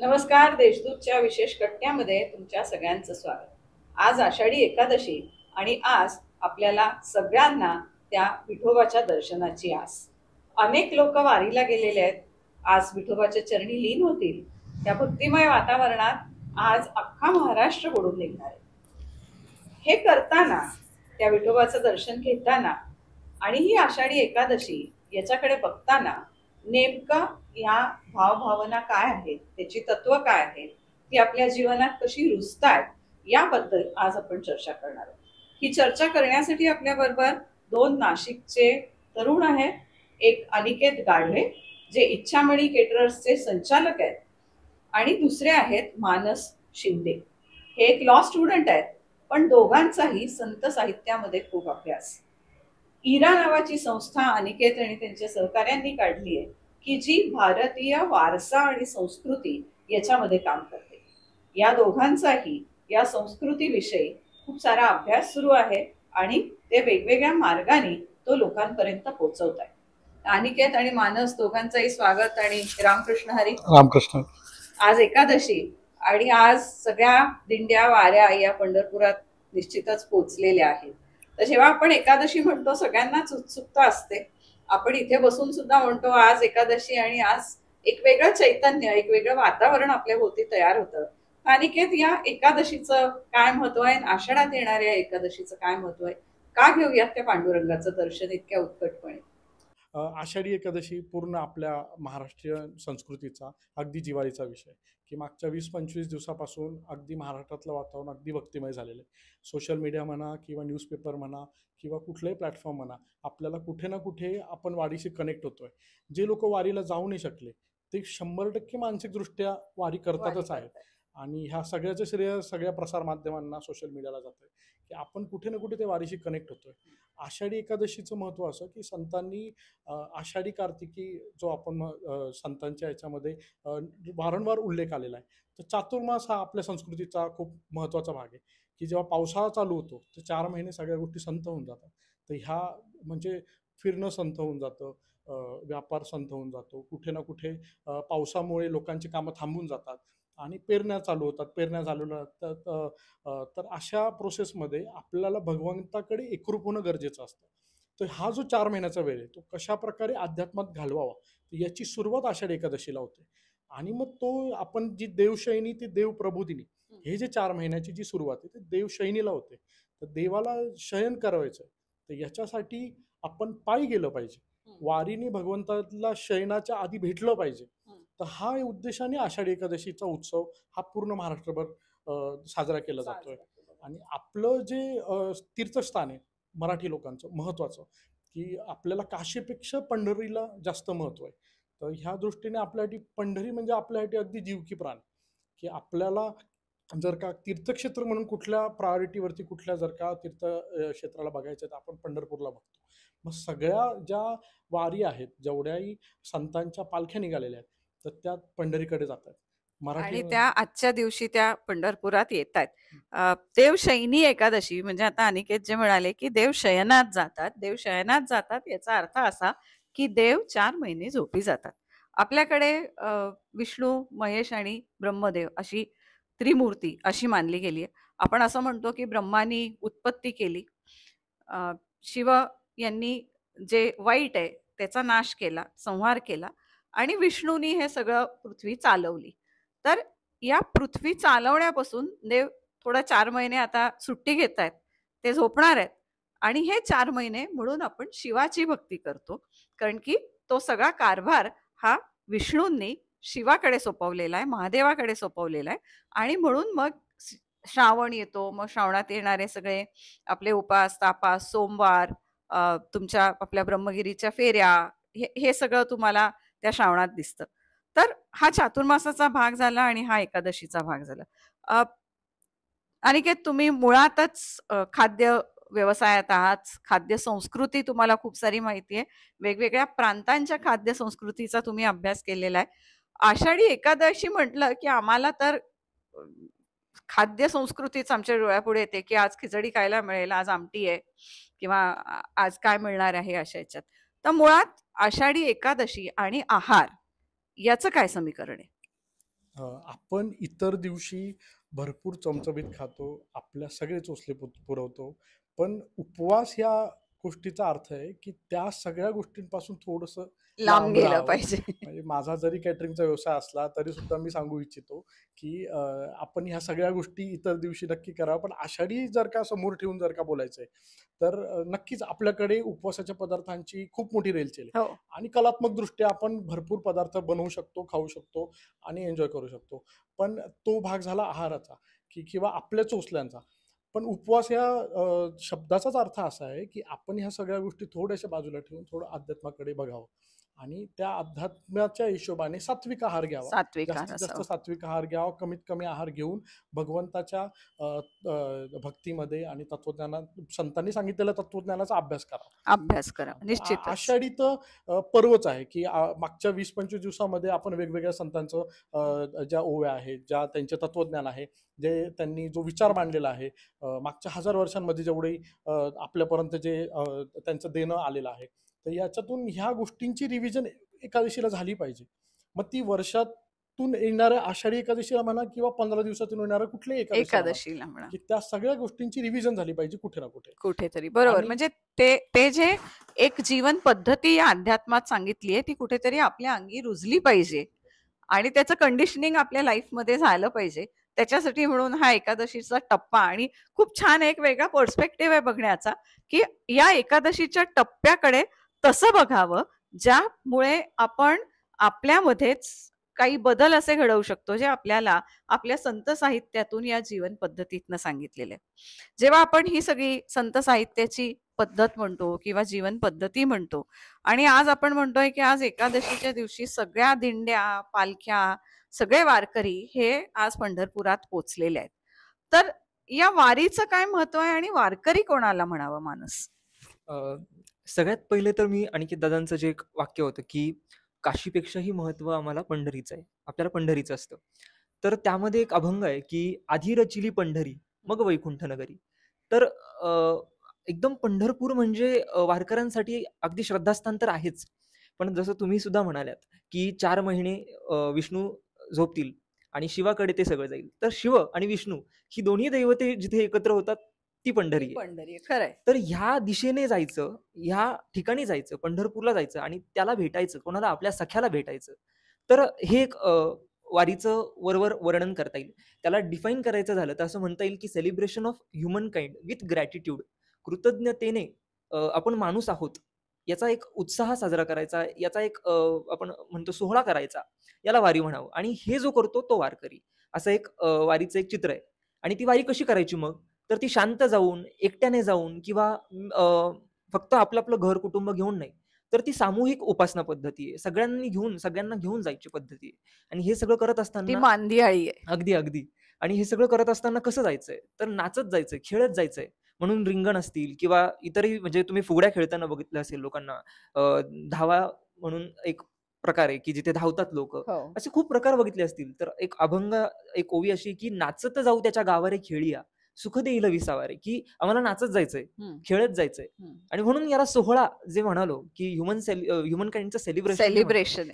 नमस्कार. देशदूतच्या विशेष कट्ट्यामध्ये तुमच्या सगळ्यांचं स्वागत. आज आषाढी एकादशी आणि आज आपल्याला सगळ्यांना त्या विठोबाच्या दर्शनाची आस. अनेक लोक वारीला गेलेले आहेत. आज विठोबाच्या चरणी लीन होतील. त्या भक्तिमय वातावरणात आज अख्खा महाराष्ट्र बुडून निघणार आहे. हे करताना, त्या विठोबाचं दर्शन घेताना आणि ही आषाढी एकादशी याच्याकडे बघताना नेमका या भावभावना काय आहेत, त्याची तत्व काय आहेत, ती आपल्या जीवनात कशी रुजतात, याबद्दल आज आपण चर्चा करणार आहोत. ही चर्चा करण्यासाठी आपल्या बरोबर दोन नाशिकचे तरुण आहेत. एक अनिकेत गाढवे, जे इच्छामणी केटरर्सचे संचालक आहेत, आणि दुसरे आहेत मानस शिंदे. हे एक लॉ स्टुडंट आहेत, पण दोघांचाही संत साहित्यामध्ये खूप अभ्यास. इरा नावाची संस्था अनिकेत आणि त्यांच्या सहकाऱ्यांनी काढली आहे, की जी भारतीय वारसा आणि संस्कृती याच्यामध्ये काम करते. या दोघांचाही या संस्कृतीविषयी खूप सारा अभ्यास सुरू आहे आणि ते वेगवेगळ्या मार्गाने तो लोकांपर्यंत पोहोचवत आहे. अनिकेत आणि मानस दोघांचंही स्वागत आणि रामकृष्ण हरी. रामकृष्ण. आज एकादशी आणि आज सगळ्या दिंड्या वाऱ्या या पंढरपुरात निश्चितच पोचलेल्या आहेत. तर जेव्हा आपण एकादशी म्हणतो सगळ्यांनाच उत्सुकता असते. आपण इथे बसून सुद्धा म्हणतो आज एकादशी, आणि आज एक वेगळं चैतन्य, एक वेगळं वातावरण आपल्या भोवती तयार होतं. अनिकेत, या एकादशीचं काय महत्व आहे, आषाढात येणाऱ्या एकादशीचं काय महत्व आहे? का घेऊयात त्या पांडुरंगाचं दर्शन इतक्या उत्कटपणे? आषाढी एकादशी पूर्ण आपल्या महाराष्ट्रीय संस्कृतीचा अगदी जिव्हाळीचा विषय, की मागच्या 20-25 दिवसापासून अगदी महाराष्ट्रातलं वातावरण अगदी भक्तिमय झालेलं आहे. सोशल मीडिया म्हणा किंवा न्यूजपेपर म्हणा किंवा कुठलाही प्लॅटफॉर्म म्हणा, आपल्याला कुठे ना कुठे आपण वारीशी कनेक्ट होतोय. जे लोक वारीला जाऊ नाही शकले ते 100% मानसिकदृष्ट्या वारी करतातच आहेत. आणि ह्या सगळ्याचं श्रेय सगळ्या प्रसार माध्यमांना, सोशल मीडियाला जातंय, की आपण कुठे ना कुठे ते वारीशी कनेक्ट होतोय. आषाढी एकादशीचं महत्त्व असं की संतांनी आषाढी कार्तिकी जो आपण संतांच्या याच्यामध्ये वारंवार उल्लेख आलेला आहे. तर चातुर्मास हा आपल्या संस्कृतीचा खूप महत्त्वाचा भाग आहे, की जेव्हा पावसाळा चालू होतो तर 4 महिने सगळ्या गोष्टी संथ होऊन जातात. तर ह्या म्हणजे फिरणं संथ होऊन जातं, व्यापार संथ होऊन जातो, कुठे ना कुठे पावसामुळे लोकांची कामं थांबून जातात आणि पेरण्या चालू होतात. पेरण्या झालेल्या तर अशा प्रोसेसमध्ये आपल्याला भगवंताकडे एकरूप होणं गरजेचं असतं. तर हा जो 4 महिन्याचा वेळ आहे तो कशा प्रकारे अध्यात्मात घालवावा याची सुरुवात आषाढी एकादशीला होते. आणि मग तो आपण जी देवशयनी ती देव प्रबोधिनी, हे जे 4 महिन्याची जी सुरुवात आहे ते देवशयनीला होते. तर देवाला शयन करायचं, तर याच्यासाठी आपण पायी गेलं पाहिजे, वारीने भगवंताला शयनाच्या आधी भेटलं पाहिजे. तर हा उद्देशाने आषाढी एकादशीचा उत्सव हा पूर्ण महाराष्ट्रभर साजरा केला जातोय. आणि आपलं जे तीर्थस्थान आहे मराठी लोकांचं महत्त्वाचं, की आपल्याला काशीपेक्षा पंढरीला जास्त महत्त्व आहे. तर ह्या दृष्टीने आपल्यासाठी पंढरी म्हणजे आपल्यासाठी अगदी जीव की प्राण, की आपल्याला जर का तीर्थक्षेत्र म्हणून कुठल्या प्रायोरिटीवरती कुठल्या जर का तीर्थ क्षेत्राला बघायचं तर आपण पंढरपूरला बघतो. मग सगळ्या ज्या वारी आहेत, जेवढ्याही संतांच्या पालख्या निघालेल्या आहेत, तर त्या पंढरीकडे जातात. आणि त्या आजच्या दिवशी त्या पंढरपुरात येतात. देवशयनी एकादशी म्हणजे आता अनिकेत जे म्हणाले की देव शयनात जातात, देव शयनात जातात याचा अर्थ असा की देव 4 महिने झोपी जातात. आपल्याकडे विष्णू, महेश आणि ब्रह्मदेव अशी त्रिमूर्ती अशी मानली गेली आहे. आपण असं म्हणतो की ब्रह्मानी उत्पत्ती केली, शिव यांनी जे वाईट आहे त्याचा नाश केला, संहार केला, आणि विष्णूनी हे सगळं पृथ्वी चालवली. तर या पृथ्वी चालवण्यापासून देव थोडा 4 महिने आता सुट्टी घेत आहेत, ते झोपणार आहेत. आणि हे 4 महिने म्हणून आपण शिवाची भक्ती करतो, कारण की तो सगळा कारभार हा विष्णूंनी शिवाकडे सोपवलेला आहे, महादेवाकडे सोपवलेला आहे. आणि म्हणून मग श्रावण येतो, मग श्रावणात येणारे सगळे आपले उपास, तापास, सोमवार, तुमच्या आपल्या ब्रह्मगिरीच्या फेऱ्या, हे सगळं तुम्हाला त्या श्रावणात दिसतं. तर हा चातुर्मासाचा भाग झाला आणि हा एकादशीचा भाग झाला. अनिकेत, तुम्ही मुळातच खाद्य व्यवसायात आहात, खाद्य संस्कृती तुम्हाला खूप सारी माहिती आहे, वेगवेगळ्या प्रांतांच्या खाद्य संस्कृतीचा तुम्ही अभ्यास केलेला आहे. आषाढी एकादशी म्हटलं की आम्हाला तर खाद्य संस्कृतीच आमच्या डोळ्यापुढे येते, की आज खिचडी खायला मिळेल, आज आमटी आहे, किंवा आज काय मिळणार आहे अशा ह्याच्यात. तर मुळात आषाढी एकादशी आणि आहार याचं काय समीकरण आहे? आपण इतर दिवशी भरपूर चमचमीत खातो, आपल्या सगळे चोचले पुरवतो, पण उपवास या गोष्टीचा अर्थ आहे की त्या सगळ्या गोष्टींपासून थोडंसं लांब लांब गेलं राहावं. पाहिजे. म्हणजे माझा जरी कॅटरिंगचा व्यवसाय असला तरी सुद्धा मी सांगू इच्छितो की आपण ह्या सगळ्या गोष्टी इतर दिवशी नक्की करावं, पण आषाढी जर का समोर ठेवून जर का बोलायचंय तर नक्कीच आपल्याकडे उपवासाच्या पदार्थांची खूप मोठी रेलचेल आहे हो. आणि कलात्मक दृष्ट्या आपण भरपूर पदार्थ बनवू शकतो, खाऊ शकतो आणि एन्जॉय करू शकतो. पण तो भाग झाला आहाराचा किंवा आपल्या चोचल्यांचा. पण उपवास या शब्दाचाच अर्थ असा आहे की आपण ह्या सगळ्या गोष्टी थोड्याशा बाजूला ठेवून थोडं अध्यात्माकडे बघावं आणि त्या अध्यात्माच्या हिशोबाने सात्विक आहार घ्यावा. सात्विक आहार जास्तीत जास्त असावा. सात्विक आहार घ्यावा, कमीत कमी आहार घेऊन भगवंताच्या भक्तीमध्ये आणि संतांनी सांगितलेल्या तत्वज्ञानाचा अभ्यास करावा. अभ्यास करा निश्चितच. आषाढी तर पर्वच आहे की मागच्या 20-25 दिवसामध्ये आपण वेगवेगळ्या संतांचं ज्या ओव्या आहेत, ज्या त्यांचे तत्वज्ञान आहे, जे त्यांनी जो विचार मांडलेला आहे, मागच्या 1000 वर्षांमध्ये जेवढे आपल्यापर्यंत जे त्यांचं देणं आलेलं आहे, तर याच्यातून ह्या गोष्टींची रिव्हिजन एकादशीला झाली पाहिजे. मग ती वर्षातून येणाऱ्या आषाढी एकादशीला म्हणा किंवा 15 दिवसातून येणाऱ्या कुठल्याही एकादशीला म्हणा, एकादशीला म्हणा की त्या सगळ्या गोष्टींची रिव्हिजन झाली पाहिजे कुठे ना कुठे. कुठेतरी. बरोबर. आणि म्हणजे ते जे एक जीवन पद्धती या अध्यात्मात सांगितली आहे ती कुठेतरी आपल्या अंगी रुजली पाहिजे आणि त्याचं कंडिशनिंग आपल्या लाईफमध्ये झालं पाहिजे. त्याच्यासाठी म्हणून हा एकादशीचा टप्पा आणि खूप छान एक वेगळा पर्स्पेक्टिव्ह आहे बघण्याचा, की या एकादशीच्या टप्प्याकडे तसं बघावं ज्यामुळे आपण आपल्यामध्येच काही बदल असे घडवू शकतो जे आपल्याला आपल्या संत साहित्यातून या जीवन पद्धतीतनं सांगितलेले. जेव्हा आपण ही सगळी संत साहित्याची पद्धत म्हणतो किंवा जीवन पद्धती म्हणतो आणि आज आपण म्हणतोय की आज एकादशीच्या दिवशी सगळ्या दिंड्या, पालख्या, सगळे वारकरी हे आज पंढरपुरात पोचलेले आहेत, तर या वारीचं काय महत्व आहे आणि वारकरी कोणाला म्हणावं मानस? सगळ्यात पहिले तर मी अनिकेत दादांचं जे एक वाक्य होतं की काशीपेक्षाही महत्व आम्हाला पंढरीचं आहे, आपल्याला पंढरीचं असतं. तर त्यामध्ये एक अभंग आहे की आधी रचिली पंढरी मग वैकुंठ नगरी. तर एकदम पंढरपूर म्हणजे वारकऱ्यांसाठी अगदी श्रद्धास्थान तर आहेच, पण जसं तुम्ही सुद्धा म्हणाल्यात की 4 महिने विष्णू झोपतील आणि शिवाकडे ते सगळं जाईल. तर शिव आणि विष्णू ही दोन्ही दैवते जिथे एकत्र होतात ती पंढरी आहे. पंढरी खरंय. तर ह्या दिशेने जायचं, ह्या ठिकाणी जायचं, पंढरपूरला जायचं आणि त्याला भेटायचं, कोणाला आपल्या सख्याला भेटायचं. तर हे एक वारीचं वरवर वर्णन करता येईल. त्याला डिफाईन करायचं झालं तर असं म्हणता येईल की celebration of human kind with gratitude. कृतज्ञतेने आपण माणूस आहोत याचा एक उत्साह साजरा करायचा, याचा एक आपण म्हणतो सोहळा करायचा, याला वारी म्हणावं. आणि हे जो करतो तो वारकरी, असं एक वारीचं एक चित्र आहे. आणि ती वारी कशी करायची मग? तर ती शांत जाऊन, एकट्याने जाऊन किंवा फक्त आपलं आपलं घर कुटुंब घेऊन नाही, तर ती सामूहिक उपासना पद्धती आहे. सगळ्यांना घेऊन जायची पद्धती आहे. आणि हे सगळं करत ती असताना मांदियाळी आहे. अगदी अगदी. आणि हे सगळं करत असताना कसं जायचंय? तर नाचत जायचंय, खेळत जायचंय. म्हणून रिंगण असतील किंवा इतरही, म्हणजे तुम्ही फुगड्या खेळताना बघितलं असेल लोकांना, धावा म्हणून एक प्रकार आहे की जिथे धावतात लोक, हो. असे खूप प्रकार बघितले असतील. तर एक अभंग, एक ओवी अशी की नाचत जाऊ त्याच्या गावारे खेळिया सुख देईल विसावारे, की आम्हाला नाचत जायचंय, खेळत जायचंय. आणि म्हणून याला सोहळा जे म्हणालो की ह्युमन काइंडचं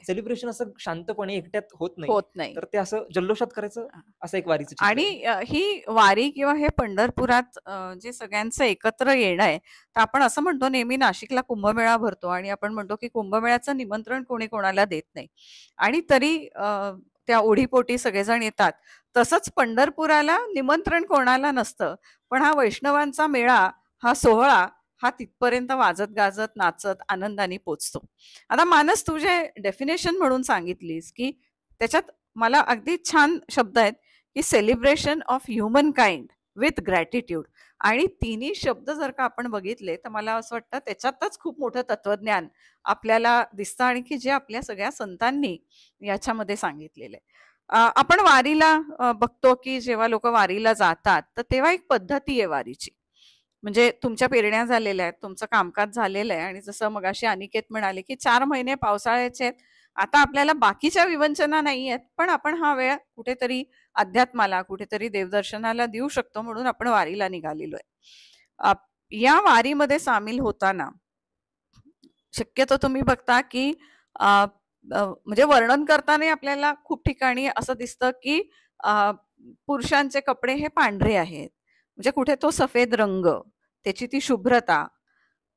सेलिब्रेशन असं शांतपणे एकट्यात होत नाही, तर ते असं जल्लोषात करायचं, असं एक वारीचं चित्र आणि आहे. ही वारी किंवा हे पंढरपुरात जे सगळ्यांचं एकत्र येणं आहे, तर आपण असं म्हणतो नेहमी नाशिकला कुंभमेळा भरतो आणि आपण म्हणतो की कुंभमेळ्याचं निमंत्रण कोणी कोणाला देत नाही आणि तरी त्या ओढीपोटी सगळेजण येतात. तसंच पंढरपुराला निमंत्रण कोणाला नसतं, पण हा वैष्णवांचा मेळा, हा सोहळा, हा तिथपर्यंत वाजत गाजत नाचत आनंदाने पोचतो. आता मानस, तू जे डेफिनेशन म्हणून सांगितलीस की त्याच्यात मला अगदी छान शब्द आहेत की celebration of human kind with gratitude, आणि तिन्ही शब्द जर का आपण बघितले तर मला असं वाटतं त्याच्यातच खूप मोठं तत्वज्ञान आपल्याला दिसतं आणि की जे आपल्या सगळ्या संतांनी याच्यामध्ये सांगितलेलं आहे. आपण वारीला बघतो की जेव्हा लोक वारीला जातात तर तेव्हा एक पद्धती आहे वारीची. म्हणजे तुमच्या पेरण्या झालेल्या आहेत, तुमचं कामकाज झालेलं आहे आणि जसं मगाशी अनिकेत म्हणाले की 4 महिने पावसाळ्याचे आहेत, आता आपल्याला बाकीच्या विवंचना नाही आहेत, पण आपण हा वेळ कुठेतरी अध्यात्माला, कुठेतरी देवदर्शनाला देऊ शकतो, म्हणून आपण वारीला निघालेलो आहे. या वारीमध्ये सामील होताना शक्यतो तुम्ही बघता की म्हणजे वर्णन करताना आपल्याला खूप ठिकाणी असं दिसतं की अ, पुरुषांचे कपडे हे पांढरे आहेत, म्हणजे कुठे तो सफेद रंग, त्याची ती शुभ्रता,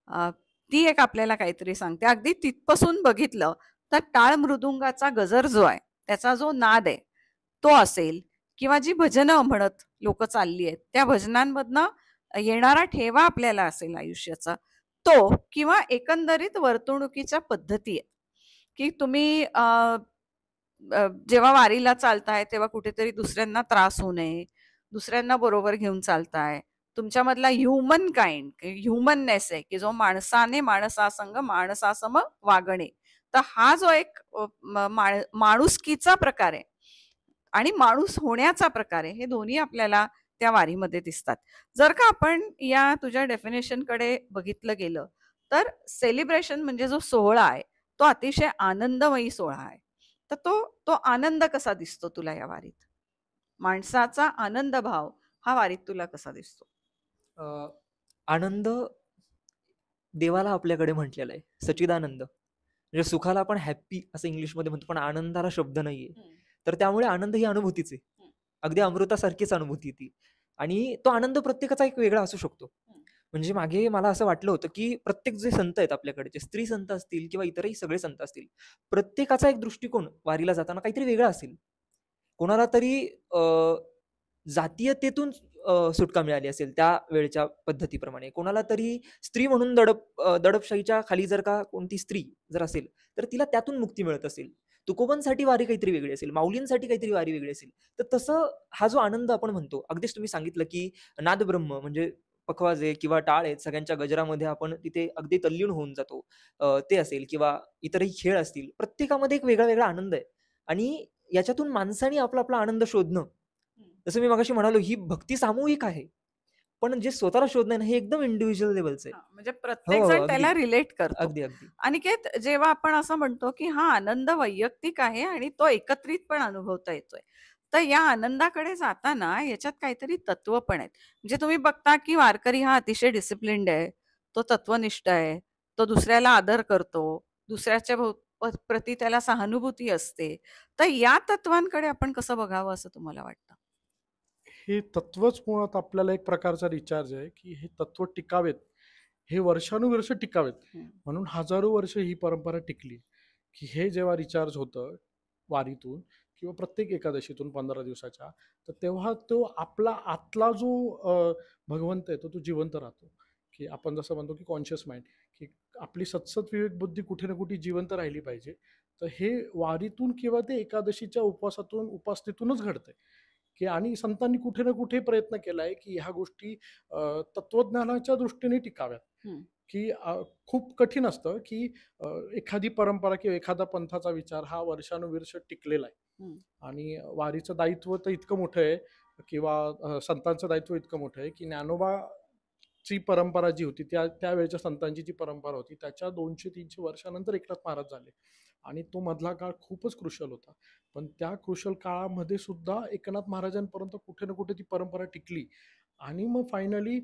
अ, ती एक आपल्याला काहीतरी सांगते. अगदी तिथपासून बघितलं तर टाळ मृदुंगाचा गजर जो आहे, त्याचा जो नाद आहे तो असेल, किंवा जी भजनं म्हणत लोक चालली आहेत त्या भजनांमधनं येणारा ठेवा आपल्याला असेल आयुष्याचा तो, किंवा एकंदरीत वर्तणुकीच्या पद्धती आहेत की तुम्ही जेव्हा वारीला चालताय तेव्हा कुठेतरी दुसऱ्यांना त्रास होऊ नये, दुसऱ्यांना बरोबर घेऊन चालताय, तुमच्यामधला ह्युमन काइंड, ह्युमननेस आहे की जो माणसाने माणसासंग माणसासम वागणे. तर हा जो एक माणुसकीचा प्रकार आहे आणि माणूस होण्याचा प्रकार आहे, हे दोन्ही आपल्याला त्या वारीमध्ये दिसतात. जर का आपण या तुझ्या डेफिनेशन कडे बघितलं गेलं तर सेलिब्रेशन म्हणजे जो सोहळा आहे तो अतिशय आनंदमयी सोहळा आहे. तर तो तो आनंद कसा दिसतो तुला या वारीत? माणसाचा आनंद भाव हा वारीत तुला कसा दिसतो? अ, आनंद देवाला आपल्याकडे म्हटलेला आहे सच्चिदानंद. म्हणजे सुखाला आपण हॅप्पी असं इंग्लिशमध्ये म्हणतो, पण आनंदाला शब्द नाहीये. तर त्यामुळे आनंद ही अनुभूतीच आहे. अगदी अमृतासारखीच अनुभूती ती. आणि तो आनंद प्रत्येकाचा एक वेगळा असू शकतो. म्हणजे मागे मला असं वाटलं होतं की प्रत्येक जे संत आहेत आपल्याकडचे, स्त्री संत असतील किंवा इतरही सगळे संत असतील, प्रत्येकाचा एक दृष्टिकोन वारीला जाताना काहीतरी वेगळा असेल. कोणाला तरी जातीयतेतून सुटका मिळाली असेल त्या वेळच्या पद्धतीप्रमाणे, कोणाला तरी स्त्री म्हणून दडपशाहीच्या खाली जर का कोणती स्त्री जर असेल तर तिला त्यातून मुक्ती मिळत असेल. तुकोबांसाठी वारी काहीतरी वेगळी असेल, माऊलींसाठी काहीतरी वारी वेगळी असेल. तर तसं हा जो आनंद आपण म्हणतो, अगदीच तुम्ही सांगितलं की नादब्रह्म म्हणजे पखवाजे किंवा टाळ आहेत, सगळ्यांच्या गजरामध्ये आपण तिथे अगदी तल्लीन होऊन जातो. ते असेल किंवा इतरही खेळ असतील, प्रत्येकामध्ये एक वेगळा वेगळा आनंद आहे. आणि याच्यातून माणसाने आपला आपला आनंद शोधणं, जसं मी मगाशी म्हणालो, ही भक्ती सामूहिक आहे. पण जे स्वतःला शोधणं आहे ना, हे एकदम इंडिव्हिज्युअल लेवलचं आहे. म्हणजे हो, प्रत्येक हो. जण अगदी. त्याला रिलेट करतो. अगदी, अगदी. अनिकेत, जेव्हा आपण असं म्हणतो की हा आनंद वैयक्तिक आहे आणि तो एकत्रित पण अनुभवता येतोय, तर या आनंदाकडे जाताना याच्यात काहीतरी तत्व पण आहेत. म्हणजे तुम्ही बघता की वारकरी हा अतिशय डिसिप्लिन्ड आहे, तो तत्वनिष्ठ आहे, तो दुसऱ्याला आदर करतो, दुसऱ्याच्या प्रती त्याला सहानुभूती असते. तर या तत्वांकडे आपण कसं बघावं असं तुम्हाला वाटतं? हे तत्वच मुळात आपल्याला एक प्रकारचा रिचार्ज आहे की हे तत्व टिकावेत, हे वर्षानुवर्ष टिकावेत. म्हणून हजारो वर्ष ही परंपरा टिकली की हे जेव्हा रिचार्ज होतं वारीतून किंवा प्रत्येक एकादशीतून 15 दिवसाच्या, तर तेव्हा तो आपला आतला जो भगवंत आहे तो जिवंत राहतो. की आपण जसं म्हणतो की कॉन्शियस माइंड, की आपली सतसत विवेक बुद्धी कुठे ना कुठे जिवंत राहिली पाहिजे. तर हे वारीतून किंवा ते एकादशीच्या उपवासातून उपासनेतूनच घडतंय. की आणि संतांनी कुठे ना कुठे प्रयत्न केलाय की ह्या गोष्टी तत्वज्ञानाच्या दृष्टीने टिकाव्यात. की खूप कठीण असतं की एखादी परंपरा किंवा एखादा पंथाचा विचार हा वर्षानुवर्ष टिकलेला आहे. आणि वारीचं दायित्व तर इतकं मोठं आहे किंवा संतांचं दायित्व इतकं मोठं आहे की ज्ञानोबाची परंपरा जी होती त्यावेळेच्या संतांची जी परंपरा होती त्याच्या 200-300 वर्षानंतर एकनाथ महाराज झाले. आणि तो मधला काळ खूपच क्रुशल होता. पण त्या क्रुशल काळामध्ये सुद्धा एकनाथ महाराजांपर्यंत कुठे ना कुठे ती परंपरा टिकली. आणि मग फायनली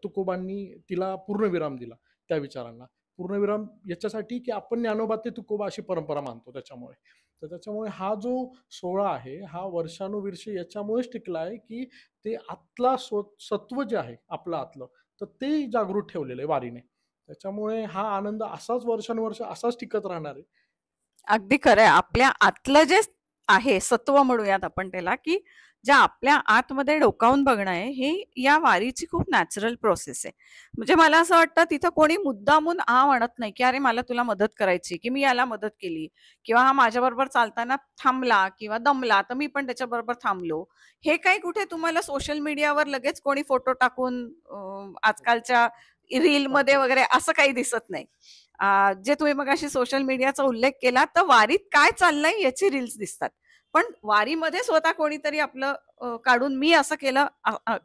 तुकोबांनी तिला पूर्णविराम दिला त्या विचारांना. पूर्णविराम याच्यासाठी की आपण ज्ञानोबा ते तुकोबा अशी परंपरा मानतो त्याच्यामुळे. तर त्याच्यामुळे हा जो सोहळा आहे हा वर्षानुवर्षे याच्यामुळेच टिकला आहे की ते आतला सत्व जे आहे आपलं आतलं, तर ते जागृत ठेवलेलं आहे वारीने. त्याच्यामुळे हा आनंद असाच वर्षानुवर्ष असाच टिकत राहणार आहे. अगदी खरंय. आपल्या आतलं जे आहे सत्व म्हणूयात आपण त्याला, की ज्या आपल्या आतमध्ये डोकावून बघणं आहे, ही या वारीची खूप नॅचरल प्रोसेस आहे. म्हणजे मला असं वाटतं तिथं कोणी मुद्दामून म्हणत नाही, की "अरे मला तुला मदत करायची, की मी याला मदत केली किंवा हा माझ्याबरोबर चालताना थांबला किंवा दमला, तर मी पण त्याच्याबरोबर थांबलो." हे काही कुठे तुम्हाला सोशल मीडियावर लगेच कोणी फोटो टाकून आजकालच्या रीलमध्ये वगैरे असं काही दिसत नाही. जे तुम्ही मगाशी सोशल मीडियाचा उल्लेख केला, तर वारीत काय चाललंय याची रील्स दिसतात. पण वारीमध्ये स्वतः कोणीतरी आपलं काढून मी असं केलं,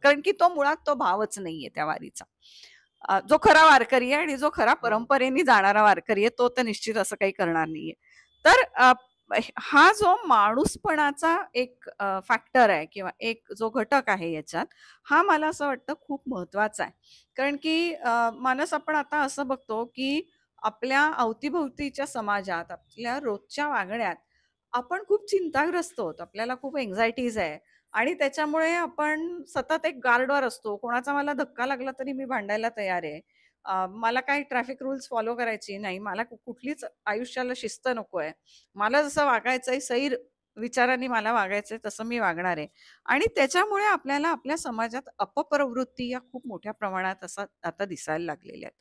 कारण की तो मुळात तो भावच नाहीये त्या वारीचा. जो खरा वारकरी आहे आणि जो खरा परंपरेने जाणारा वारकरी आहे, तो तर निश्चित असं काही करणार नाहीये. तर हा जो माणूसपणाचा एक फॅक्टर आहे किंवा एक जो घटक आहे याच्यात, हा मला असं वाटतं खूप महत्वाचा आहे. कारण की मानस, आपण आता असं बघतो की आपल्या अवतीभोवतीच्या समाजात, आपल्या रोजच्या वागण्यात आपण खूप चिंताग्रस्त आहोत. आपल्याला खूप एन्झायटीज आहे आणि त्याच्यामुळे आपण सतत एक गार्डवर असतो. कोणाचा मला धक्का लागला तरी मी भांडायला तयार आहे. मला काही ट्रॅफिक रूल्स फॉलो करायची नाही. मला कुठलीच आयुष्याला शिस्त नको आहे. मला जसं वागायचंय सैर विचारांनी मला वागायचंय तसं मी वागणार आहे. आणि त्याच्यामुळे आपल्याला आपल्या समाजात अपप्रवृत्ती या खूप मोठ्या प्रमाणात असा आता दिसायला लागलेल्या आहेत.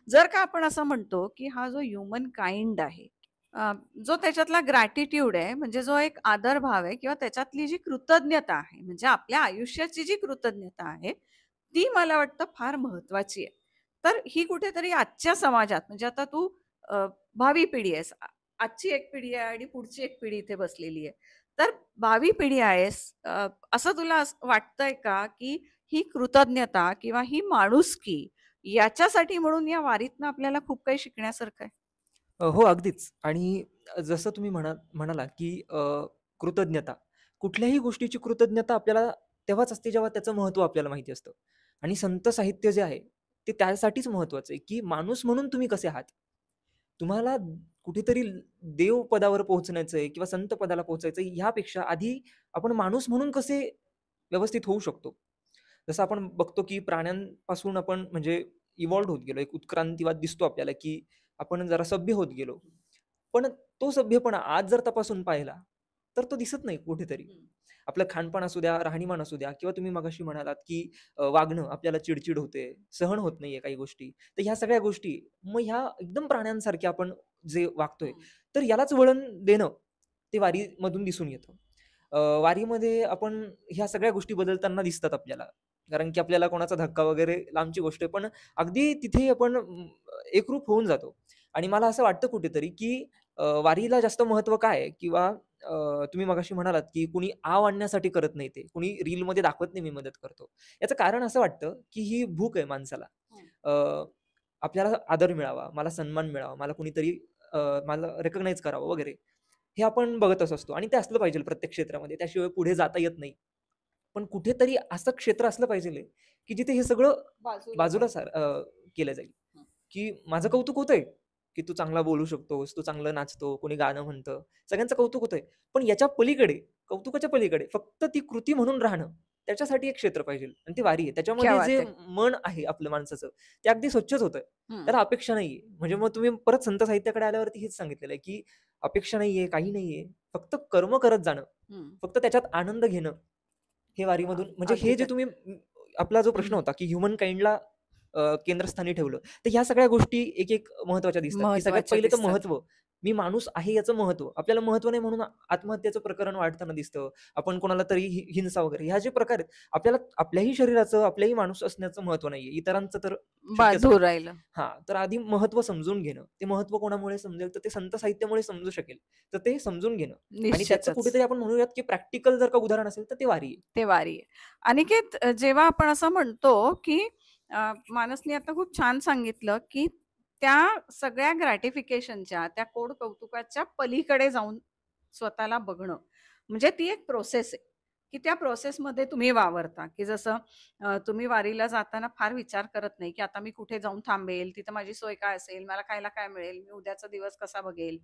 जर का आपण असं म्हणतो की हा जो ह्युमन काइंड आहे, जो त्याच्यातला ग्रॅटिट्यूड आहे, म्हणजे जो एक आदरभाव आहे किंवा त्याच्यातली जी कृतज्ञता आहे, म्हणजे आपल्या आयुष्याची जी कृतज्ञता आहे, ती मला वाटतं फार महत्वाची आहे. तर ही कुठेतरी आजच्या समाजात, म्हणजे आता तू भावी पिढी आहेस, आजची एक पिढी आहे आणि पुढची एक पिढी इथे बसलेली आहे. तर भावी पिढी आहेस, असं तुला वाटतंय का की ही कृतज्ञता किंवा ही माणुसकी याच्यासाठी म्हणून या वारीतनं आपल्याला खूप काही शिकण्यासारखं आहे? हो, अगदीच. आणि जसं तुम्ही म्हणालात, की कृतज्ञता. कुठल्याही गोष्टीची कृतज्ञता आपल्याला तेव्हाच असते, जेव्हा त्याचं महत्त्व आपल्याला माहिती असतं. आणि संत साहित्य जे आहे, ते त्यासाठीच महत्त्वाचं आहे, की माणूस म्हणून तुम्ही कसे आहात? तुम्हाला कुठेतरी देव पदावर पोहोचण्याचं आहे किंवा संत पदाला पोहोचायचं आहे, ह्यापेक्षा आधी आपण माणूस म्हणून कसे व्यवस्थित होऊ शकतो? जसं आपण बघतो, की प्राण्यांपासून आपण म्हणजे इव्हॉल्व्ह होत गेलो. एक उत्क्रांतीवाद दिसतो आपल्याला, की आपण जरा सभ्य होत गेलो. पण तो सभ्यपणा आज जर तपासून पाहिला, तर तो दिसत नाही कुठेतरी. आपलं खानपान असू द्या, राहणीमान असू द्या किंवा तुम्ही मगाशी म्हणालात, की वागणं आपल्याला चिडचिड होते, सहन होत नाहीये काही गोष्टी. तर ह्या सगळ्या गोष्टी मग ह्या एकदम प्राण्यांसारख्या आपण जे वागतोय, तर यालाच वळण देणं ते वारीमधून दिसून येतं. वारीमध्ये आपण ह्या सगळ्या गोष्टी बदलताना दिसतात आपल्याला. कारण की आपल्याला कोणाचा धक्का वगैरे लांबची गोष्ट आहे. पण अगदी तिथे आपण एकरूप होऊन जातो. आणि मला असं वाटतं कुठेतरी, की वारीला जास्त महत्त्व काय आहे? किंवा तुम्ही मगाशी म्हणालात, की कुणी आव आणण्यासाठी करत नाही ते. कुणी रीलमध्ये दाखवत नाही मी मदत करतो. याचं कारण असं वाटतं, की ही भूक आहे माणसाला. अ, आपल्याला आदर मिळावा, मला सन्मान मिळावा, मला कुणीतरी मला रिकॉग्नाइज करावं वगैरे. हे आपण बघतच असतो आणि ते असलं पाहिजे प्रत्येक क्षेत्रामध्ये. त्याशिवाय पुढे जाता येत नाही. पण कुठेतरी असं क्षेत्र असलं पाहिजे, की जिथे हे सगळं बाजूला बाजूला सारखं. केलं जाईल. हं. की माझं कौतुक होतंय, की तू चांगला बोलू शकतोस, तू चांगलं नाचतो, कोणी गाणं म्हणतं, सगळ्यांचं कौतुक होतंय. पण याच्या पलीकडे, कौतुकाच्या पलीकडे फक्त ती कृती म्हणून राहणं, त्याच्यासाठी एक क्षेत्र पाहिजे आणि ती वारी आहे. क्या त्याच्यामध्ये बात जे आहे. मन आहे आपलं माणसाचं, ते अगदी स्वच्छच होतंय. हं, त्याला अपेक्षा नाहीये. म्हणजे मग तुम्ही परत संत साहित्याकडे आल्यावरती हेच सांगितलेलं आहे, की अपेक्षा नाहीये, काही नाहीये. फक्त कर्म करत जाणं, हं. फक्त त्याच्यात आनंद घेणं, हे वारीमधून म्हणजे हे अगदीच जे तुम्ही आपला जो प्रश्न होता, की ह्युमन काइंडला केंद्रस्थानी ठेवलं. तर ह्या सगळ्या गोष्टी एक महत्त्वाच्या दिसतात, की सगळ्यात महत्वाच्या पहिले तर दिसतात. महत्त्व. मी माणूस आहे याचं महत्त्व. आपल्याला महत्त्व नाही म्हणून आत्महत्येचं प्रकरण वाढताना दिसतं. आपण कोणाला तरी हिंसा वगैरे ह्या जे प्रकार आहेत, आपल्याला आपल्याही शरीराचं, आपल्याही माणूस असण्याचं महत्त्व नाहीये. इतरांचं तर शक्यच बाधू नाही. राहिलं. हां, तर आधी महत्त्व समजून घेणं. ते महत्त्व कोणामुळे समजेल, तर ते संत साहित्यामुळे समजू शकेल. तर ते समजून घेणं आणि त्याचं निश्चितच. कुठेतरी आपण म्हणूयात, की प्रॅक्टिकल जर का उदाहरण असेल, तर ते वारी आहे. ते वारी आहे. अनिकेत, जेव्हा आपण असं म्हणतो, की मानसने आता खूप छान सांगितलं, की त्या सगळ्या ग्रॅटिफिकेशनच्या, त्या कोड कौतुकाच्या पलीकडे जाऊन स्वतःला बघणं, म्हणजे ती एक प्रोसेस आहे, की त्या प्रोसेसमध्ये तुम्ही वावरता, की जसं तुम्ही वारीला जाताना फार विचार करत नाही, की आता मी कुठे जाऊन थांबेल, तिथं माझी सोय काय असेल, मला खायला काय मिळेल, मी उद्याचा दिवस कसा बघेल.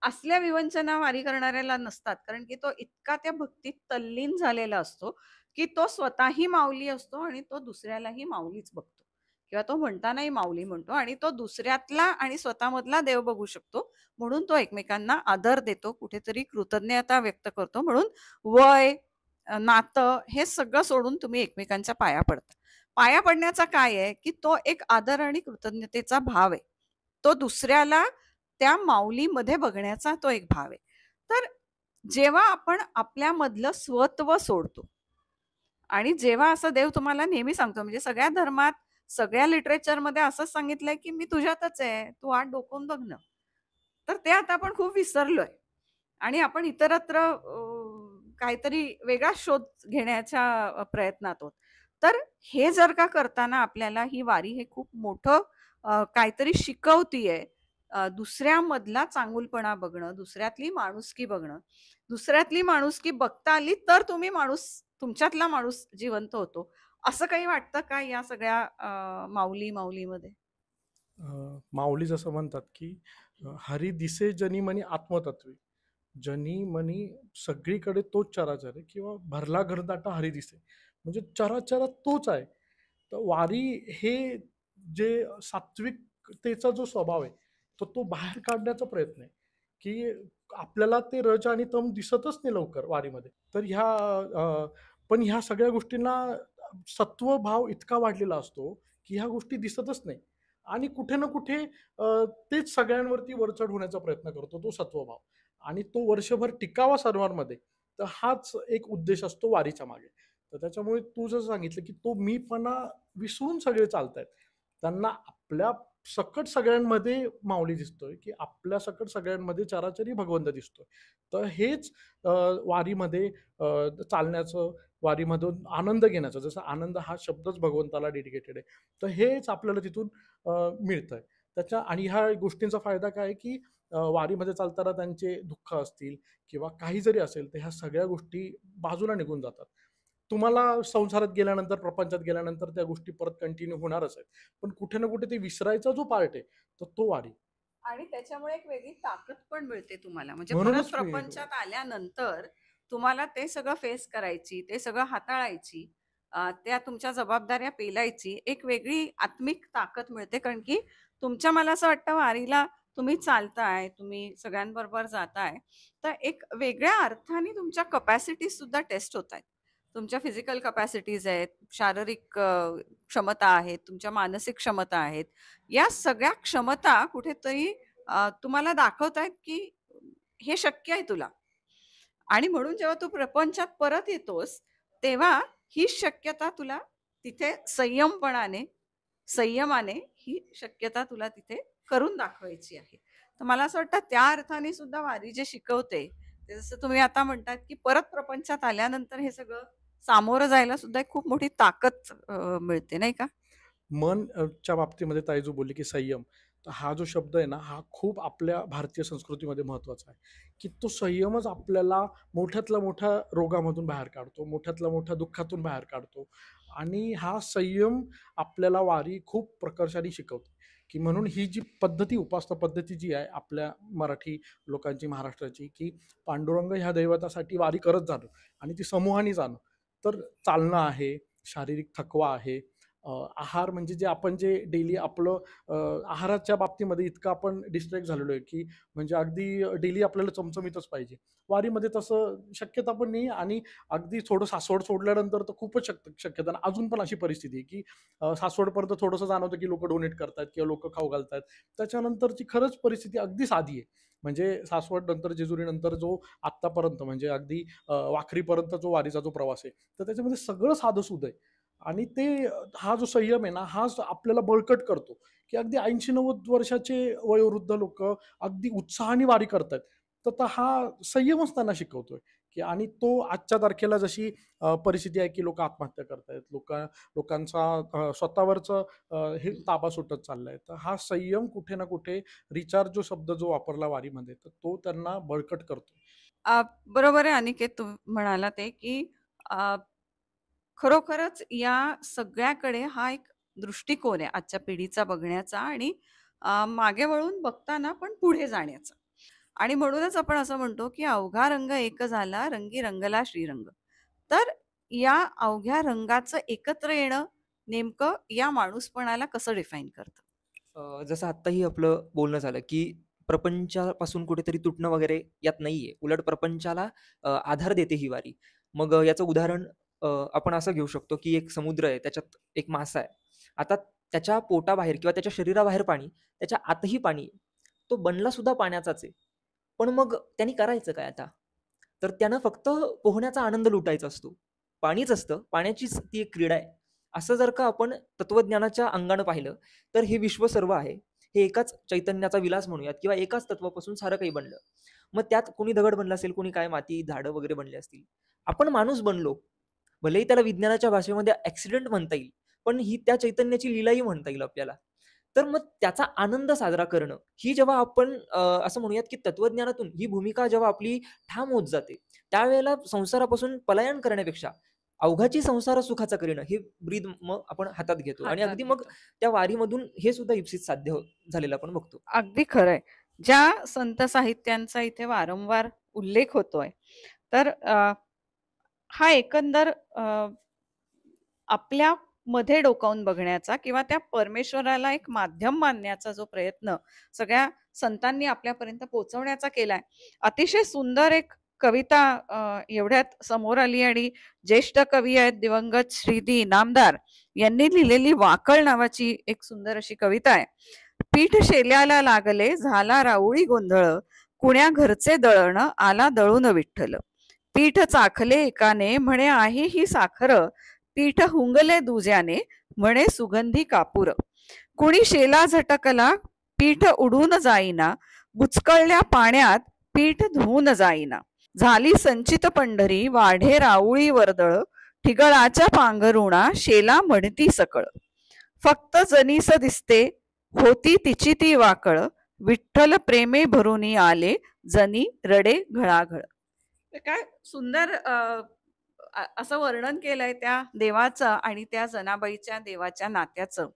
असल्या विवंचना वारी करणाऱ्याला नसतात, कारण की तो इतका त्या भक्तीत तल्लीन झालेला असतो, की तो स्वतःही माऊली असतो आणि तो दुसऱ्यालाही माऊलीच बघतो किंवा तो म्हणतानाही माऊली म्हणतो आणि तो दुसऱ्यातला आणि स्वतःमधला देव बघू शकतो. म्हणून तो एकमेकांना आदर देतो, कुठेतरी कृतज्ञता व्यक्त करतो. म्हणून वय, नातं हे सगळं सोडून तुम्ही एकमेकांच्या पाया पडता. पाया पडण्याचा काय आहे, की तो एक आदर आणि कृतज्ञतेचा भाव आहे. तो दुसऱ्याला त्या माऊलीमध्ये बघण्याचा तो एक भाव आहे. तर जेव्हा आपण आपल्यामधलं स्वत्व सोडतो आणि जेव्हा असं देव तुम्हाला नेहमी सांगतो, म्हणजे सगळ्या धर्मात, सगळ्या लिटरेचरमध्ये असंच सांगितलंय, की मी तुझ्यातच आहे, तू आत डोकून बघ ना. तर ते आता आपण खूप विसरलोय आणि आपण इतरत्र काहीतरी वेगळा शोध घेण्याच्या प्रयत्नात आहोत. तर हे जर का करताना आपल्याला ही वारी हे खूप मोठं काहीतरी शिकवतीये. दुसऱ्यामधला चांगुलपणा बघणं, दुसऱ्यातली माणुसकी बघणं. दुसऱ्यातली माणुसकी बघता आली तर तुम्ही तुमच्यातला माणूस जिवंत होतो. असं काही वाटतं का या सगळ्या माऊलीमध्ये? माऊली जसं म्हणतात की हरी दिसे जनी मनी आत्मतत्वी, जनी मनी सगळीकडे तोच चराचर आहे किंवा भरला घरदाटा हरी दिसे, म्हणजे चराचरात तोच आहे. तर वारी हे जे सात्विकतेचा जो स्वभाव आहे तो बाहेर काढण्याचा प्रयत्न आहे की आपल्याला ते रज आणि तम दिसतच नाही लवकर वारीमध्ये. तर पण ह्या सगळ्या गोष्टींना सत्व भाव इतका वाढलेला असतो की ह्या गोष्टी दिसतच नाही आणि कुठे ना कुठे तेच सगळ्यांवरती वरचढ होण्याचा प्रयत्न करतो तो सत्वभाव, आणि तो वर्षभर टिकावा सर्वांमध्ये. तर हाच एक उद्देश असतो वारीच्या मागे. तर त्याच्यामुळे तू जसं सांगितलं की तो मीपणा विसरून सगळे चालतायत, त्यांना आपल्या सकट सगळ्यांमध्ये माऊली दिसतोय की आपल्या सकट सगळ्यांमध्ये चराचरी भगवंत दिसतोय. तर हेच वारीमध्ये चालण्याचं, वारीमधून आनंद घेण्याचं, जसं आनंद हा शब्दच भगवंताला डेडिकेटेड आहे, तर हेच आपल्याला तिथून मिळतंय. आणि ह्या गोष्टींचा फायदा काय आहे की वारीमध्ये चालताना त्यांचे दुःख असतील किंवा काही जरी असेल तर ह्या सगळ्या गोष्टी बाजूला निघून जातात. तुम्हाला संसारात गेल्यानंतर, प्रपंचात गेल्यानंतर त्या गोष्टी परत कंटिन्यू होणारच आहेत, पण कुठे ना कुठे ते विसरायचा जो पार्ट आहे तर तो वारी. आणि त्याच्यामुळे एक वेगळी ताकद पण मिळते तुम्हाला, म्हणजे परत म्हणूनच मी प्रपंचात आल्यानंतर तुम्हाला ते सगळं फेस करायची, ते सगळं हाताळायची, त्या तुमच्या जबाबदाऱ्या पेलायची एक वेगळी आत्मिक ताकद मिळते. कारण की मला असं वाटतं वारीला तुम्ही चालताय, तुम्ही सगळ्यांबरोबर जाताय, तर एक वेगळ्या अर्थाने तुमच्या कपॅसिटीज सुद्धा टेस्ट होत आहेत. तुमच्या फिजिकल कपॅसिटीज आहेत, शारीरिक क्षमता आहेत, तुमच्या मानसिक क्षमता आहेत. या सगळ्या क्षमता कुठेतरी तुम्हाला दाखवतायत की हे शक्य आहे तुला. आणि म्हणून जेव्हा तू प्रपंचात परत येतोस तेव्हा ही शक्यता तुला तिथे संयमाने ही शक्यता तुला तिथे करून दाखवायची आहे. तर मला असं वाटतं त्या अर्थाने सुद्धा वारी जे शिकवते ते, जसं तुम्ही आता म्हणतात की परत प्रपंचात आल्यानंतर हे सगळं सामोरं जायला सुद्धा एक खूप मोठी ताकद मिळते, नाही का? च्या बाबतीमध्ये ताई जो बोलली की संयम, तर हा जो शब्द आहे ना हा खूप आपल्या भारतीय संस्कृतीमध्ये महत्वाचा आहे की तो संयमच आपल्याला मोठ्यातल्या मोठ्या रोगामधून बाहेर काढतो, मोठ्यातल्या मोठ्या दुःखातून बाहेर काढतो. आणि हा संयम आपल्याला वारी खूप प्रकर्षाने शिकवते की म्हणून ही जी पद्धती, उपासना पद्धती जी आहे आपल्या मराठी लोकांची, महाराष्ट्राची, की पांडुरंग ह्या दैवतासाठी वारी करत जाणं आणि ती समूहाने जाणं. तर चालणं आहे, शारीरिक थकवा आहे, आहार म्हणजे जे आपण जे डेली आपलं आहाराच्या बाबतीमध्ये इतकं आपण डिस्ट्रॅक्ट झालेलो आहे की म्हणजे अगदी डेली आपल्याला चमचमीतच पाहिजे. वारीमध्ये तसं शक्यता पण नाही, आणि अगदी थोडं सासवड सोडल्यानंतर तर खूपच शक्यता नाही. अजून पण अशी परिस्थिती आहे की सासवडपर्यंत थोडंसं जाणवतं की लोक डोनेट करतात किंवा लोक खाऊ घालतात. त्याच्यानंतरची खरंच परिस्थिती अगदी साधी आहे. म्हणजे सासवड नंतर, जेजुरी नंतर जो आत्तापर्यंत म्हणजे अगदी वाखरीपर्यंत जो वारीचा जो प्रवास आहे, तर त्याच्यामध्ये सगळं साधं सुध आहे. आणि ते हा जो संयम आहे ना हाच आपल्याला बळकट करतो की अगदी 80-90 वर्षाचे वयोवृद्ध लोक अगदी उत्साहाने वारी करतात. तर हा संयमच त्यांना शिकवतोय की, आणि तो आजच्या तारखेला जशी परिस्थिती आहे की लोक आत्महत्या करतायत, लोकांचा स्वतःवरचं हे ताबा सुटत चाललाय, तर हा संयम कुठे ना कुठे, रिचार्ज जो शब्द जो वापरला वारीमध्ये, तर तो त्यांना बळकट करतो. बरोबर आहे अनिकेत, तू म्हणाला ते की खरोखरच या सगळ्याकडे हा एक दृष्टिकोन आहे आजच्या पिढीचा बघण्याचा, आणि मागे वळून बघताना पण पुढे जाण्याचा. आणि म्हणूनच आपण असं म्हणतो की अवघा रंग एक झाला, रंगी रंगला श्रीरंग. तर या अवघ्या रंगाचं एकत्र येणं नेमकं या माणूसपणाला कसं डिफाईन करतं? जसं आत्ताही आपलं बोलणं झालं की प्रपंचापासून कुठेतरी तुटणं वगैरे यात नाहीये. उलट प्रपंचाला आधार देते ही वारी. मग याचं उदाहरण आपण असं घेऊ शकतो की एक समुद्र आहे, त्याच्यात एक मासा आहे. आता त्याच्या पोटाबाहेर किंवा त्याच्या शरीराबाहेर पाणी, त्याच्या आतही पाणी आहे. तो बनला सुद्धा पाण्याचाच आहे. पण मग त्याने करायचं काय आता? तर त्यानं फक्त पोहण्याचा आनंद लुटायचा असतो. पाणीच असतं, पाण्याचीच ती एक क्रीडा आहे. असं जर का आपण तत्वज्ञानाच्या अंगानं पाहिलं, तर हे विश्व सर्व आहे. हे एकाच चैतन्याचा विलास म्हणूयात किंवा एकाच तत्वापासून सारं काही बनलं. मग त्यात कोणी दगड बनला असेल, कोणी काय माती, झाडं वगैरे बनले असतील. आपण माणूस बनलो. भलेही त्याला विज्ञानाच्या भाषेमध्ये ॲक्सिडेंट म्हणता येईल, पण ही त्या चैतन्याची लीलाही म्हणता येईल आपल्याला. तर मग त्याचा आनंद साजरा करणं, ही जेव्हा आपण असं म्हणूयात की तत्वज्ञानातून ही भूमिका जेव्हा आपली ठाम होत जाते, त्यावेळेला संसारापासून पलायन करण्यापेक्षा अवघाची संसार सुखाचा करीण हे ब्रीद मग आपण हातात घेतो आणि हातात अगदी मग घेतो. त्या वारीमधून हे सुद्धा इप्सित साध्य झालेलं आपण बघतो. अगदी खरंय. ज्या संत साहित्यांचा इथे वारंवार उल्लेख होतोय, तर हा एकंदर आपल्या मध्ये डोकावून बघण्याचा किंवा त्या परमेश्वराला एक माध्यम मानण्याचा जो प्रयत्न सगळ्या संतांनी आपल्यापर्यंत पोहोचवण्याचा केलाय. अतिशय सुंदर एक कविता एवढ्यात समोर आली आणि ज्येष्ठ कवी आहेत दिवंगत श्रीदी इनामदार यांनी लिहिलेली वाकळ नावाची एक सुंदर अशी कविता आहे. पीठ शेल्याला लागले झाला राऊळी गोंधळ, कुण्या घरचे दळण आला दळून विठ्ठल. पीठ चाखले एकाने म्हणे आहे ही साखर, पीठ हुंगले दुज्याने म्हणे सुगंधी कापूर. कुणी शेला झटकला पीठ उडून जाईना, बुचकळल्या पाण्यात पीठ धुवून जाईना. झाली संचित पंढरी वाढे राऊळी वर्दळ, ठिगळाच्या पांघरुणा शेला म्हणती सकळ. फक्त जनीस दिसते होती तिची ती वाकळ, विठ्ठल प्रेमे भरुनी आले जनी रडे घळाघळ. काय सुंदर असं वर्णन केलंय त्या देवाचं आणि त्या जनाबाईच्या देवाच्या नात्याचं,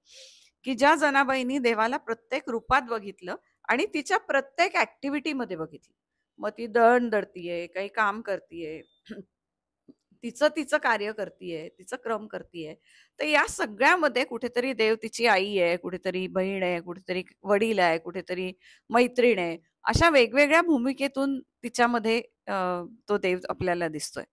की ज्या जनाबाईंनी देवाला प्रत्येक रूपात बघितलं आणि तिच्या प्रत्येक ऍक्टिव्हिटीमध्ये बघितलं. मग ती दळण दळतीये, काही काम करतीये, तिचं तिचं कार्य करतीये, तिचं क्रम करतीये, तर या सगळ्यामध्ये कुठेतरी देव तिची आई आहे, कुठेतरी बहीण आहे, कुठेतरी वडील आहे, कुठेतरी मैत्रीण आहे. अशा वेगवेगळ्या भूमिकेतून तिच्यामध्ये तो देव आपल्याला दिसतोय.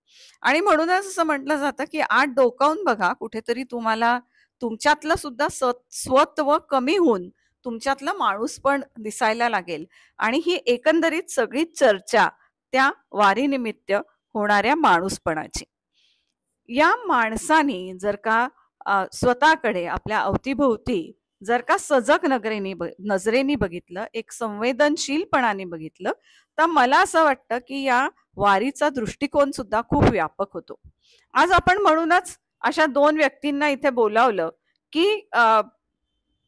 आणि म्हणूनच असं म्हटलं जातं की आत डोकावून बघा, कुठेतरी तुम्हाला तुमच्यातलं सुद्धा स्वत्व कमी होऊन तुमच्यातलं माणूस पण दिसायला लागेल. आणि ही एकंदरीत सगळी चर्चा त्या वारीनिमित्त होणाऱ्या माणूसपणाची. या माणसाने जर का स्वतःकडे आपल्या अवतीभोवती जर का सजग नजरेने बघितलं, एक संवेदनशीलपणाने बघितलं, तर मला असं वाटतं की या वारीचा दृष्टिकोन सुद्धा खूप व्यापक होतो. आज आपण म्हणूनच अशा 2 व्यक्तींना इथे बोलावलं की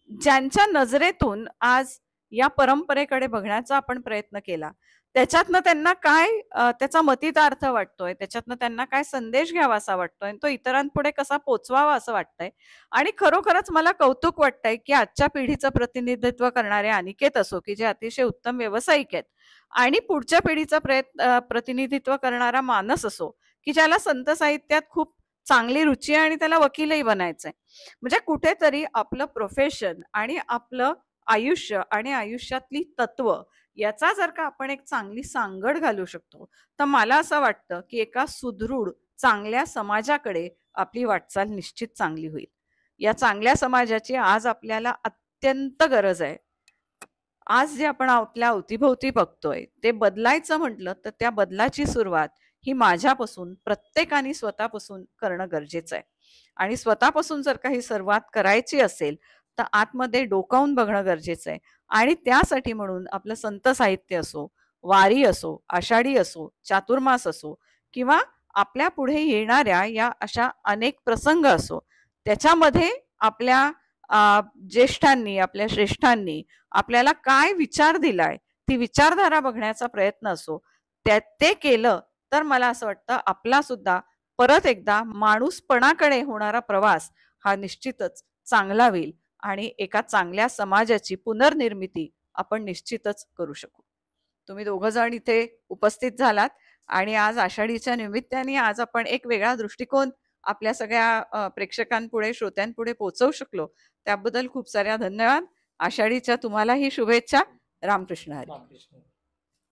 ज्यांच्या नजरेतून आज या परंपरेकडे बघण्याचा आपण प्रयत्न केला, त्याच्यातनं त्यांना काय त्याचा मतितार्थ वाटतोय, त्याच्यातनं त्यांना काय संदेश घ्यावा असा वाटतोय, तो इतरांपुढे कसा पोचवावा असं वाटतंय. आणि खरोखरच मला कौतुक वाटतंय की आजच्या पिढीचं प्रतिनिधित्व करणारे अनिकेत असो, की जे अतिशय उत्तम व्यावसायिक आहेत, आणि पुढच्या पिढीचं प्रतिनिधित्व करणारा मानस असो, की ज्याला संत साहित्यात खूप चांगली रुची आहे आणि त्याला वकीलही बनायचंय. म्हणजे कुठेतरी आपलं प्रोफेशन आणि आपलं आयुष्य आणि आयुष्यातली तत्व याचा जर का आपण एक चांगली सांगड घालू शकतो, तर मला असं वाटतं की एका सुदृढ चांगल्या समाजाकडे आपली वाटचाल निश्चित चांगली होईल. या चांगल्या समाजाची आज आपल्याला अत्यंत गरज आहे. आज जे आपण आपल्या अवतीभोवती बघतोय ते बदलायचं म्हटलं तर त्या बदलाची सुरुवात ही माझ्यापासून, प्रत्येकाने स्वतःपासून करणं गरजेचं आहे. आणि स्वतःपासून जर काही सुरुवात करायची असेल तर आतमध्ये डोकावून बघणं गरजेचं आहे. आणि त्यासाठी म्हणून आपलं संत साहित्य असो, वारी असो, आषाढी असो, चातुर्मास असो, किंवा आपल्या पुढे येणाऱ्या या अशा अनेक प्रसंग असो, त्याच्यामध्ये आपल्या ज्येष्ठांनी, आपल्या श्रेष्ठांनी आपल्याला काय विचार दिलाय, ती विचारधारा बघण्याचा प्रयत्न असो, ते केलं तर मला असं वाटतं आपला सुद्धा परत एकदा माणूसपणाकडे होणारा प्रवास हा निश्चितच चांगला होईल आणि एका चांगल्या समाजाची पुनर्निर्मिती आपण निश्चितच करू शकू. तुम्ही दोघं जण इथे उपस्थित झालात आणि आज आषाढीच्या निमित्ताने आज आपण एक वेगळा दृष्टिकोन आपल्या सगळ्या प्रेक्षकांपुढे, श्रोत्यांपुढे पोहोचवू शकलो, त्याबद्दल खूप साऱ्या धन्यवाद. आषाढीच्या तुम्हालाही शुभेच्छा. रामकृष्ण हरी.